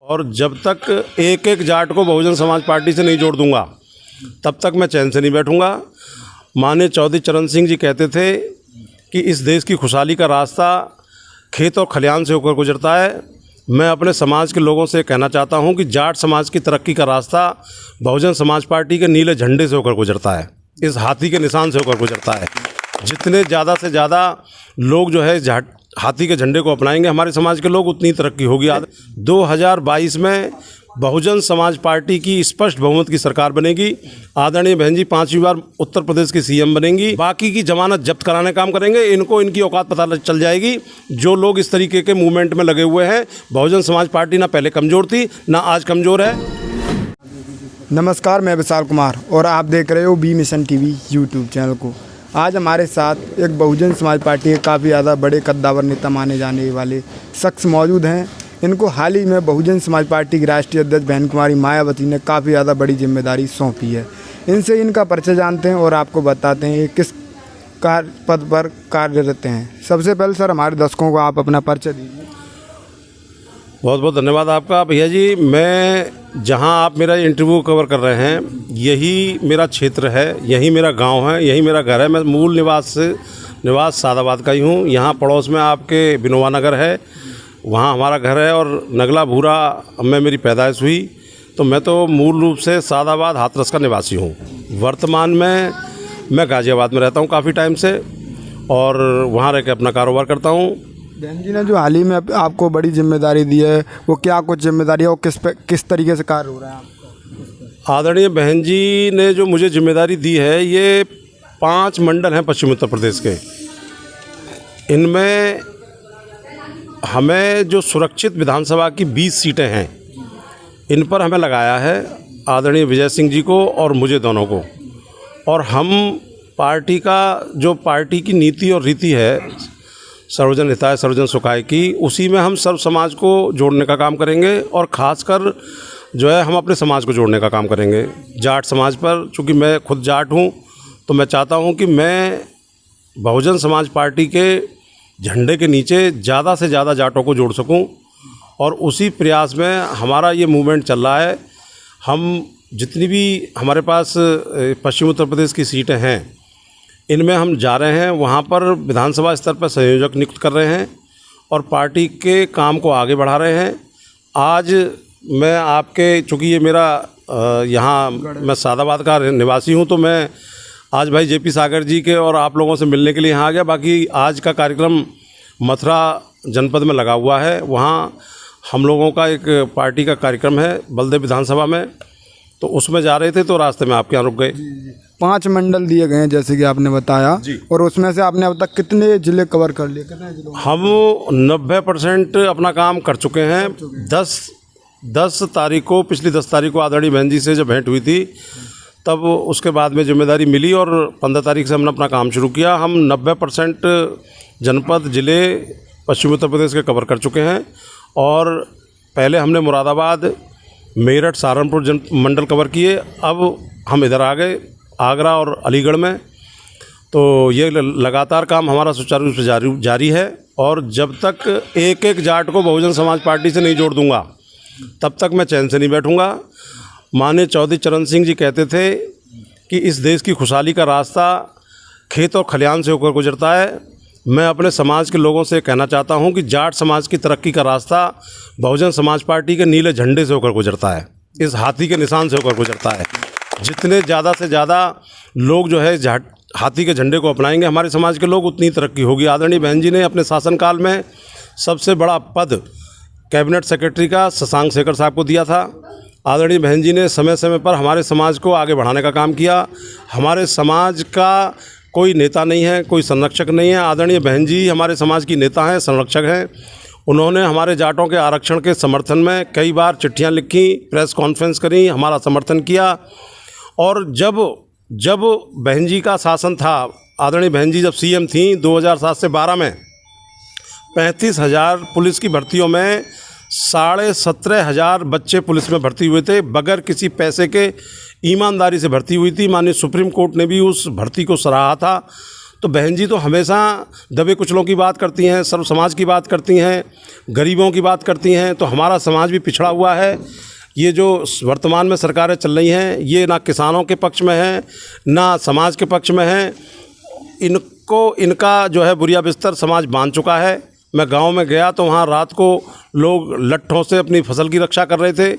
और जब तक एक एक जाट को बहुजन समाज पार्टी से नहीं जोड़ दूंगा तब तक मैं चैन से नहीं बैठूंगा। माननीय चौधरी चरण सिंह जी कहते थे कि इस देश की खुशहाली का रास्ता खेत और खलिहान से होकर गुजरता है। मैं अपने समाज के लोगों से कहना चाहता हूं कि जाट समाज की तरक्की का रास्ता बहुजन समाज पार्टी के नीले झंडे से होकर गुजरता है, इस हाथी के निशान से होकर गुजरता है। जितने ज़्यादा से ज़्यादा लोग जो है हाथी के झंडे को अपनाएंगे हमारे समाज के लोग, उतनी तरक्की होगी। 2022 में बहुजन समाज पार्टी की स्पष्ट बहुमत की सरकार बनेगी। आदरणीय बहन जी 5वीं बार उत्तर प्रदेश की सीएम बनेंगी। बाकी की जमानत जब्त कराने का काम करेंगे। इनको इनकी औकात पता चल जाएगी। जो लोग इस तरीके के मूवमेंट में लगे हुए हैं, बहुजन समाज पार्टी ना पहले कमज़ोर थी ना आज कमज़ोर है। नमस्कार, मैं विशाल कुमार और आप देख रहे हो B Mission TV YouTube channel को। आज हमारे साथ एक बहुजन समाज पार्टी के काफ़ी ज़्यादा बड़े कद्दावर नेता माने जाने वाले शख्स मौजूद हैं। इनको हाल ही में बहुजन समाज पार्टी की राष्ट्रीय अध्यक्ष बहन कुमारी मायावती ने काफ़ी ज़्यादा बड़ी जिम्मेदारी सौंपी है। इनसे इनका परिचय जानते हैं और आपको बताते हैं किस पद पर कार्यरत हैं। सबसे पहले सर हमारे दर्शकों को आप अपना परिचय दीजिए। बहुत बहुत धन्यवाद आपका भैया जी। मैं जहां आप मेरा इंटरव्यू कवर कर रहे हैं यही मेरा क्षेत्र है, यही मेरा गांव है, यही मेरा घर है। मैं मूल निवास सादाबाद का ही हूं। यहां पड़ोस में आपके बिनोवा नगर है, वहाँ हमारा घर है और नगला भूरा में मेरी पैदाइश हुई। तो मैं तो मूल रूप से सादाबाद हाथरस का निवासी हूँ। वर्तमान में मैं गाज़ियाबाद में रहता हूँ काफ़ी टाइम से और वहाँ रह के अपना कारोबार करता हूँ। बहन जी ने जो हाल ही में आपको बड़ी जिम्मेदारी दी है वो क्या कुछ जिम्मेदारी है और किस तरीके से कार्य हो रहा है आपका? आदरणीय बहन जी ने जो मुझे जिम्मेदारी दी है, ये 5 मंडल हैं पश्चिमी उत्तर प्रदेश के। इनमें हमें जो सुरक्षित विधानसभा की 20 सीटें हैं, इन पर हमें लगाया है आदरणीय विजय सिंह जी को और मुझे दोनों को। और हम पार्टी की नीति और रीति है सर्वजन हिताय सर्वजन सुखाय की, उसी में हम सर्व समाज को जोड़ने का काम करेंगे और ख़ासकर जो है हम अपने समाज को जोड़ने का काम करेंगे। जाट समाज पर, चूँकि मैं खुद जाट हूँ, तो मैं चाहता हूँ कि मैं बहुजन समाज पार्टी के झंडे के नीचे ज़्यादा से ज़्यादा जाटों को जोड़ सकूं और उसी प्रयास में हमारा ये मूवमेंट चल रहा है। हम जितनी भी हमारे पास पश्चिम उत्तर प्रदेश की सीटें हैं, इनमें हम जा रहे हैं, वहाँ पर विधानसभा स्तर पर संयोजक नियुक्त कर रहे हैं और पार्टी के काम को आगे बढ़ा रहे हैं। आज मैं आपके, चूँकि ये मेरा यहाँ मैं सादाबाद का निवासी हूँ, तो मैं आज भाई जेपी सागर जी के और आप लोगों से मिलने के लिए यहाँ आ गया। बाकी आज का कार्यक्रम मथुरा जनपद में लगा हुआ है, वहाँ हम लोगों का एक पार्टी का कार्यक्रम है बलदेव विधानसभा में, तो उसमें जा रहे थे तो रास्ते में आपके यहाँ रुक गए। 5 मंडल दिए गए हैं जैसे कि आपने बताया, और उसमें से आपने अब तक कितने जिले कवर कर लिए? कितने जिलों? हम 90% अपना काम कर चुके हैं। 10 तारीख को, पिछली 10 तारीख को आदरणीय बहन जी से जब भेंट हुई थी, तब उसके बाद में जिम्मेदारी मिली और 15 तारीख से हमने अपना काम शुरू किया। हम 90% जनपद जिले पश्चिमी उत्तर प्रदेश के कवर कर चुके हैं और पहले हमने मुरादाबाद, मेरठ, सहारनपुर मंडल कवर किए। अब हम इधर आ गए आगरा और अलीगढ़ में। तो ये लगातार काम हमारा सुचारू रूप से जारी है और जब तक एक एक जाट को बहुजन समाज पार्टी से नहीं जोड़ दूंगा तब तक मैं चैन से नहीं बैठूंगा। माननीय चौधरी चरण सिंह जी कहते थे कि इस देश की खुशहाली का रास्ता खेत और खलिहान से होकर गुजरता है। मैं अपने समाज के लोगों से कहना चाहता हूं कि जाट समाज की तरक्की का रास्ता बहुजन समाज पार्टी के नीले झंडे से होकर गुजरता है, इस हाथी के निशान से होकर गुजरता है। जितने ज़्यादा से ज़्यादा लोग जो है हाथी के झंडे को अपनाएंगे हमारे समाज के लोग, उतनी तरक्की होगी। आदरणीय बहन जी ने अपने शासनकाल में सबसे बड़ा पद कैबिनेट सेक्रेटरी का शशांक शेखर साहब को दिया था। आदरणीय बहन जी ने समय समय पर हमारे समाज को आगे बढ़ाने का काम किया। हमारे समाज का कोई नेता नहीं है, कोई संरक्षक नहीं है। आदरणीय बहन जी हमारे समाज की नेता हैं, संरक्षक हैं। उन्होंने हमारे जाटों के आरक्षण के समर्थन में कई बार चिट्ठियां लिखी, प्रेस कॉन्फ्रेंस करी, हमारा समर्थन किया। और जब बहन जी का शासन था, आदरणीय बहन जी जब सीएम थी 2007 से 12 में 35,000 पुलिस की भर्तियों में 17,500 बच्चे पुलिस में भर्ती हुए थे, बगैर किसी पैसे के ईमानदारी से भर्ती हुई थी। माननीय सुप्रीम कोर्ट ने भी उस भर्ती को सराहा था। तो बहन जी तो हमेशा दबे कुचलों की बात करती हैं, सर्व समाज की बात करती हैं, गरीबों की बात करती हैं। तो हमारा समाज भी पिछड़ा हुआ है। ये जो वर्तमान में सरकारें चल रही हैं, ये ना किसानों के पक्ष में है, ना समाज के पक्ष में है। इनका जो है बुरिया बिस्तर समाज बांध चुका है। मैं गांव में गया तो वहाँ रात को लोग लट्ठों से अपनी फसल की रक्षा कर रहे थे।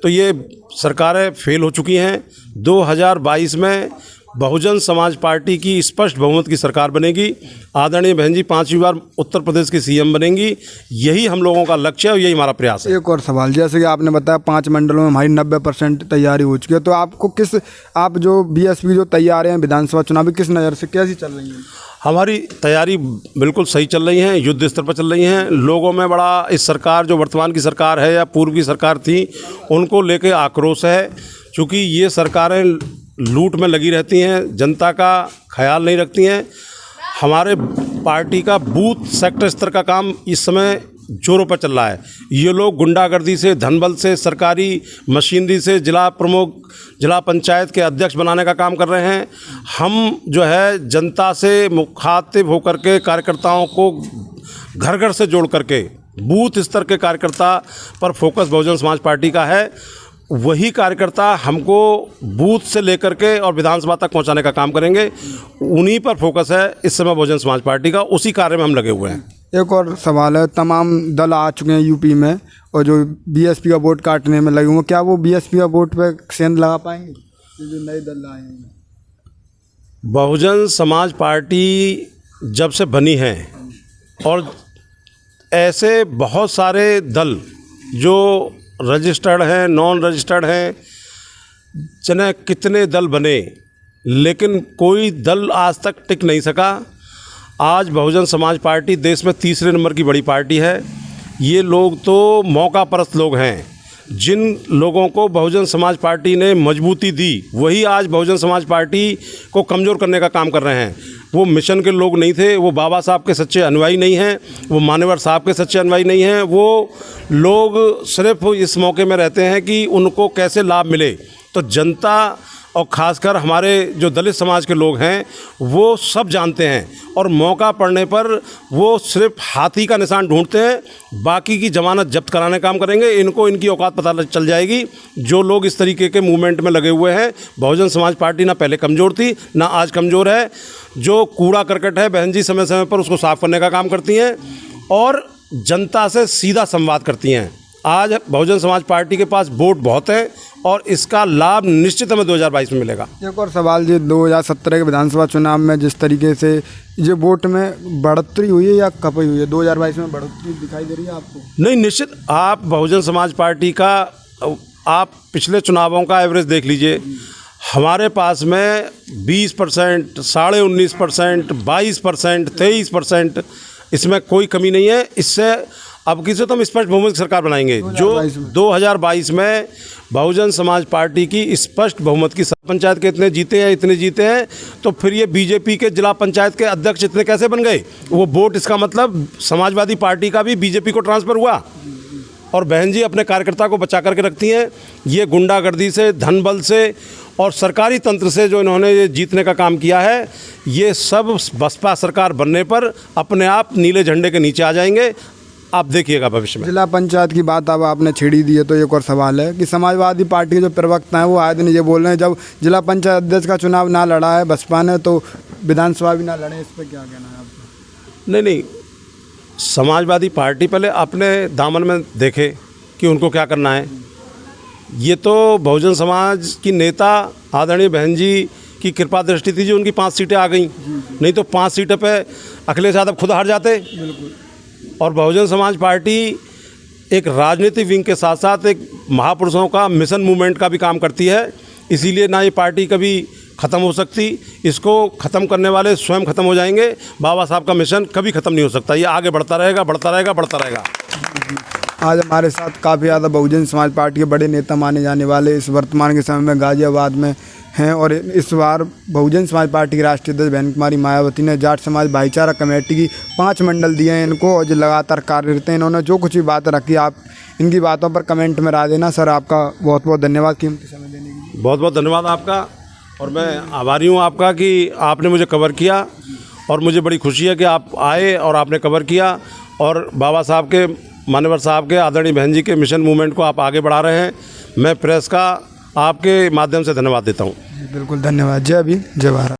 तो ये सरकारें फेल हो चुकी हैं। 2022 में बहुजन समाज पार्टी की स्पष्ट बहुमत की सरकार बनेगी। आदरणीय बहन जी 5वीं बार उत्तर प्रदेश की सीएम बनेंगी। यही हम लोगों का लक्ष्य है और यही हमारा प्रयास है। एक और सवाल, जैसे कि आपने बताया 5 मंडलों में हमारी 90% तैयारी हो चुकी है, तो आपको आप जो बीएसपी जो तैयार हैं विधानसभा चुनाव किस नज़र से कैसी चल रही हैं? हमारी तैयारी बिल्कुल सही चल रही है, युद्ध स्तर पर चल रही हैं। लोगों में बड़ा इस सरकार जो वर्तमान की सरकार है या पूर्व की सरकार थी उनको लेके आक्रोश है, क्योंकि ये सरकारें लूट में लगी रहती हैं, जनता का ख्याल नहीं रखती हैं। हमारे पार्टी का बूथ सेक्टर स्तर का काम इस समय जोरों पर चल रहा है। ये लोग गुंडागर्दी से, धनबल से, सरकारी मशीनरी से जिला प्रमुख, जिला पंचायत के अध्यक्ष बनाने का काम कर रहे हैं। हम जो है जनता से मुखातिब होकर के कार्यकर्ताओं को घर घर से जोड़ करके बूथ स्तर के कार्यकर्ता पर फोकस बहुजन समाज पार्टी का है। वही कार्यकर्ता हमको बूथ से लेकर के और विधानसभा तक पहुंचाने का काम करेंगे। उन्हीं पर फोकस है इस समय बहुजन समाज पार्टी का, उसी कार्य में हम लगे हुए हैं। एक और सवाल है, तमाम दल आ चुके हैं यूपी में और जो बीएसपी का वोट काटने में लगे हुए, क्या वो बीएसपी का वोट पे सेंध लगा पाएंगे जो नए दल आए हैं? बहुजन समाज पार्टी जब से बनी है और ऐसे बहुत सारे दल जो रजिस्टर्ड हैं, नॉन रजिस्टर्ड हैं, चने कितने दल बने, लेकिन कोई दल आज तक टिक नहीं सका। आज बहुजन समाज पार्टी देश में 3रे नंबर की बड़ी पार्टी है। ये लोग तो मौका परस्त लोग हैं। जिन लोगों को बहुजन समाज पार्टी ने मजबूती दी वही आज बहुजन समाज पार्टी को कमज़ोर करने का काम कर रहे हैं। वो मिशन के लोग नहीं थे, वो बाबा साहब के सच्चे अनुयायी नहीं हैं, वो मान्यवर साहब के सच्चे अनुयायी नहीं हैं। वो लोग सिर्फ इस मौके में रहते हैं कि उनको कैसे लाभ मिले। तो जनता और ख़ासकर हमारे जो दलित समाज के लोग हैं वो सब जानते हैं और मौका पड़ने पर वो सिर्फ हाथी का निशान ढूंढते हैं। बाकी की जमानत जब्त कराने काम करेंगे। इनको इनकी औकात पता चल जाएगी। जो लोग इस तरीके के मूवमेंट में लगे हुए हैं, बहुजन समाज पार्टी ना पहले कमज़ोर थी ना आज कमज़ोर है। जो कूड़ा करकट है बहन जी समय समय पर उसको साफ़ करने का काम करती हैं और जनता से सीधा संवाद करती हैं। आज बहुजन समाज पार्टी के पास वोट बहुत है और इसका लाभ निश्चित हमें 2022 में मिलेगा। एक और सवाल जी, 2017 के विधानसभा चुनाव में जिस तरीके से ये वोट में बढ़ोतरी हुई है या कमी हुई है, 2022 में बढ़ोतरी दिखाई दे रही है आपको? नहीं, निश्चित। आप बहुजन समाज पार्टी का आप पिछले चुनावों का एवरेज देख लीजिए। हमारे पास में 20%, 19.5%, 22%, 23%, इसमें कोई कमी नहीं है। इससे अब किसी तो हम स्पष्ट बहुमत की सरकार बनाएंगे। जो 2022 में बहुजन समाज पार्टी की स्पष्ट बहुमत की पंचायत के इतने जीते हैं, तो फिर ये बीजेपी के जिला पंचायत के अध्यक्ष इतने कैसे बन गए? वो वोट, इसका मतलब समाजवादी पार्टी का भी बीजेपी को ट्रांसफ़र हुआ। और बहन जी अपने कार्यकर्ता को बचा करके रखती हैं। ये गुंडागर्दी से, धनबल से और सरकारी तंत्र से जो इन्होंने ये जीतने का काम किया है, ये सब बसपा सरकार बनने पर अपने आप नीले झंडे के नीचे आ जाएंगे। आप देखिएगा भविष्य में। जिला पंचायत की बात अब आपने छेड़ी दी है, तो एक और सवाल है कि समाजवादी पार्टी के जो प्रवक्ता हैं वो आए दिन ये बोल रहे हैं जब जिला पंचायत अध्यक्ष का चुनाव ना लड़ा है बसपा ने तो विधानसभा भी ना लड़े। इस पर क्या कहना है आपका? नहीं, समाजवादी पार्टी पहले अपने दामन में देखे कि उनको क्या करना है। ये तो बहुजन समाज की नेता आदरणीय बहन जी की कृपा दृष्टि थी जो उनकी 5 सीटें आ गई। नहीं तो 5 सीटों पे अखिलेश यादव खुद हार जाते। और बहुजन समाज पार्टी एक राजनीतिक विंग के साथ साथ एक महापुरुषों का मिशन मूवमेंट का भी काम करती है। इसीलिए ना ये पार्टी कभी ख़त्म हो सकती, इसको ख़त्म करने वाले स्वयं ख़त्म हो जाएंगे। बाबा साहब का मिशन कभी ख़त्म नहीं हो सकता, ये आगे बढ़ता रहेगा, बढ़ता रहेगा, बढ़ता रहेगा। आज हमारे साथ काफ़ी ज़्यादा बहुजन समाज पार्टी के बड़े नेता माने जाने वाले इस वर्तमान के समय में गाजियाबाद में हैं और इस बार बहुजन समाज पार्टी की राष्ट्रीय अध्यक्ष बहन कुमारी मायावती ने जाट समाज भाईचारा कमेटी की 5 मंडल दिए हैं इनको और जो लगातार कार्यरत हैं। इन्होंने जो कुछ भी बात रखी, आप इनकी बातों पर कमेंट में राय देना। सर, आपका बहुत बहुत धन्यवाद कीमती समय देने के लिए। बहुत बहुत धन्यवाद आपका और मैं आभारी हूँ आपका कि आपने मुझे कवर किया और मुझे बड़ी खुशी है कि आप आए और आपने कवर किया और बाबा साहब के, मान्यवर साहब के, आदरणीय बहन जी के मिशन मूवमेंट को आप आगे बढ़ा रहे हैं। मैं प्रेस का आपके माध्यम से धन्यवाद देता हूँ। बिल्कुल धन्यवाद। जय भीम, जय भारत।